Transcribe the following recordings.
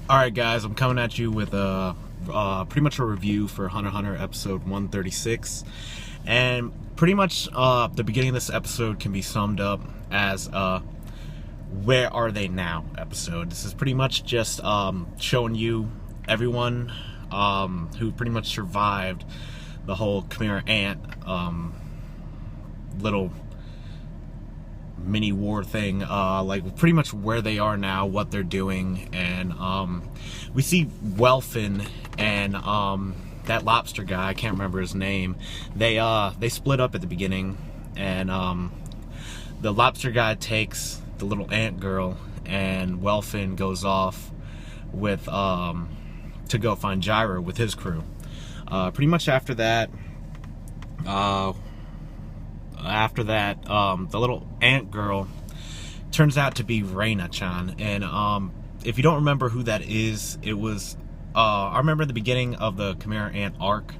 Alright guys, I'm coming at you with pretty much a review for Hunter x Hunter episode 136. And pretty much the beginning of this episode can be summed up as where are they now episode. This is pretty much just showing you everyone who pretty much survived the whole Chimera Ant little mini war thing, like pretty much where they are now, what they're doing, and we see Welfin and that lobster guy, I can't remember his name. They split up at the beginning, and the lobster guy takes the little ant girl, and Welfin goes off with to go find Gyro with his crew. Pretty much after that, the little ant girl turns out to be Reina-chan, and if you don't remember who that is, it was I remember at the beginning of the Chimera Ant arc,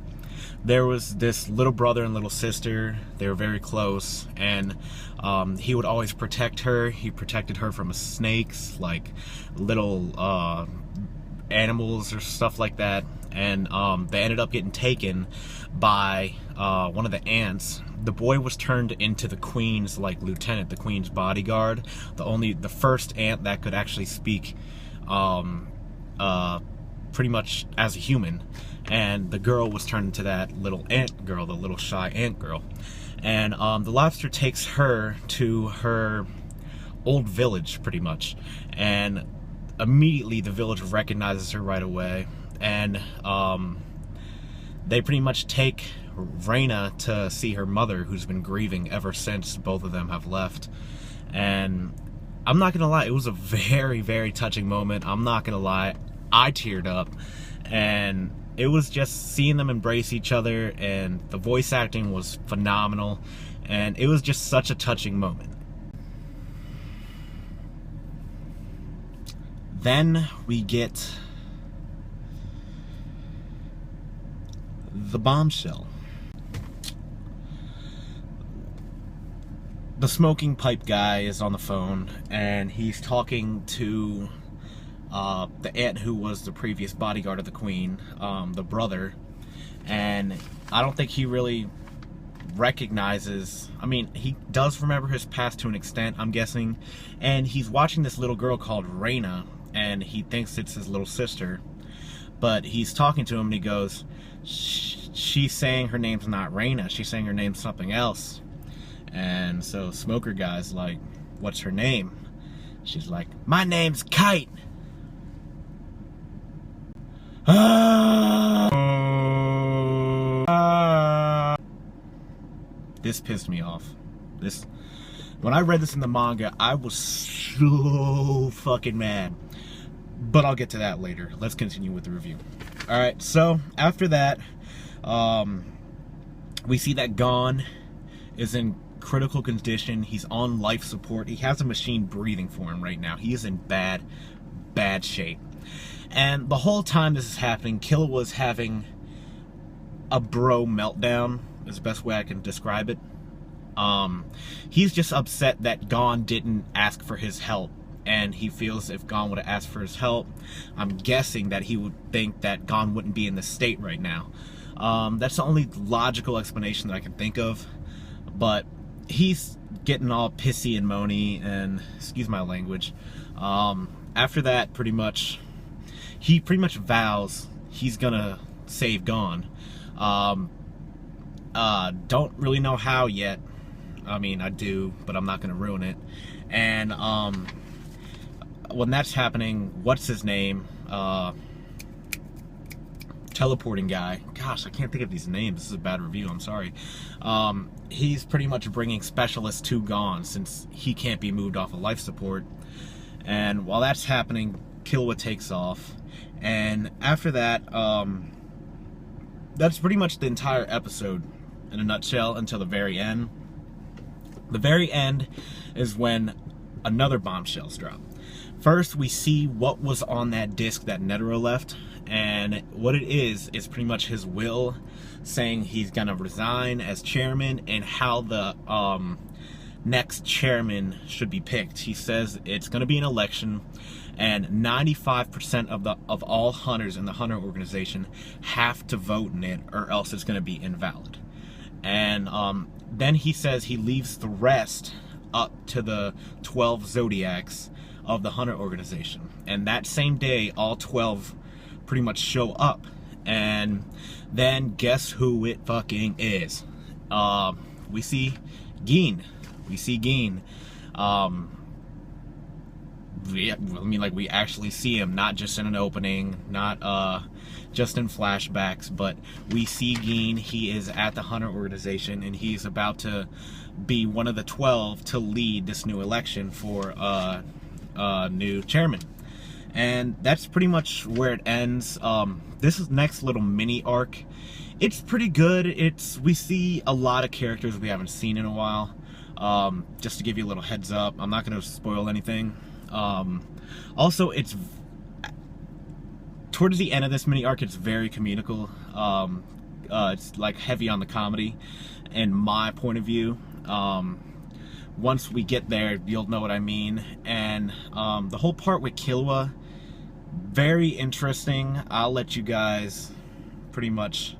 there was this little brother and little sister. They were very close, and he would always protect her. He protected her from snakes, like little animals or stuff like that, and they ended up getting taken by one of the ants. The boy was turned into the queen's lieutenant, the queen's bodyguard, the first ant that could actually speak pretty much as a human, and the girl was turned into that little ant girl, the little shy ant girl. And the lobster takes her to her old village pretty much, and immediately the village recognizes her right away, and they pretty much take Reina to see her mother, who's been grieving ever since both of them have left. And I'm not gonna lie, it was a very, very touching moment. I'm not gonna lie, I teared up, and it was just seeing them embrace each other, and the voice acting was phenomenal, and it was just such a touching moment. Then we get the bombshell. The smoking pipe guy is on the phone, and he's talking to the ant who was the previous bodyguard of the queen, the brother, and I don't think he really recognizes, I mean, he does remember his past to an extent, I'm guessing, and he's watching this little girl called Reina, and he thinks it's his little sister, but he's talking to him, and he goes, she's saying her name's not Reina, she's saying her name's something else. And so Smoker guy's like, what's her name? She's like, my name's Kite. This pissed me off. When I read this in the manga, I was so fucking mad. But I'll get to that later. Let's continue with the review. Alright, so after that, we see that Gon is in critical condition. He's on life support. He has a machine breathing for him right now. He is in bad shape. And the whole time this is happening, Killua's having a bro meltdown, is the best way I can describe it. He's just upset that Gon didn't ask for his help, and he feels if Gon would have asked for his help, I'm guessing that he would think that Gon wouldn't be in this state right now. That's the only logical explanation that I can think of, but he's getting all pissy and moany, and excuse my language. After that, he pretty much vows he's gonna save Gon. Don't really know how yet. I mean, I do, but I'm not gonna ruin it. And when that's happening, what's his name? Teleporting guy. Gosh, I can't think of these names. This is a bad review, I'm sorry. He's pretty much bringing specialists to Gon since he can't be moved off of life support. And while that's happening, Killua takes off. And after that, that's pretty much the entire episode in a nutshell until the very end. The very end is when another bombshell's dropped. First, we see what was on that disc that Netero left, and what it is pretty much his will, saying he's gonna resign as chairman, and how the next chairman should be picked. He says it's gonna be an election, and 95% of all hunters in the Hunter organization have to vote in it, or else it's going to be invalid. And then he says he leaves the rest up to the 12 zodiacs of the Hunter organization, and that same day all 12 pretty much show up. And then guess who it fucking is? We see Geen. We actually see him, not just in an opening, not just in flashbacks, but we see Geen. He is at the Hunter organization, and he's about to be one of the 12 to lead this new election for new chairman. And that's pretty much where it ends. This is next little mini arc. It's pretty good. We see a lot of characters we haven't seen in a while. Just to give you a little heads up, I'm not going to spoil anything. Also, it's towards the end of this mini arc, it's very comedical. It's like heavy on the comedy, in my point of view. Once we get there, you'll know what I mean. And the whole part with Killua, very interesting. I'll let you guys pretty much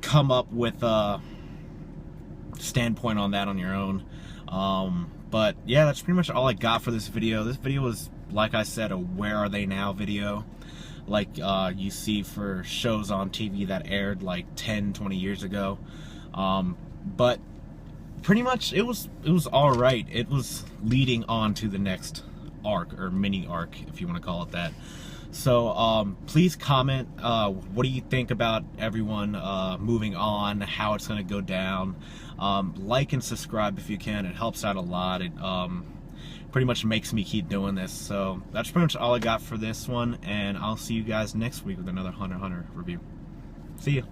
come up with a standpoint on that on your own. But yeah, that's pretty much all I got for this video. This video was, like I said, a where are they now video, like you see for shows on TV that aired like 10-20 years ago. But pretty much it was all right. It was leading on to the next arc, or mini arc, if you want to call it that. So please comment, what do you think about everyone moving on, how it's going to go down. Like and subscribe if you can. It helps out a lot. It pretty much makes me keep doing this. So that's pretty much all I got for this one, and I'll see you guys next week with another Hunter x Hunter review. See ya.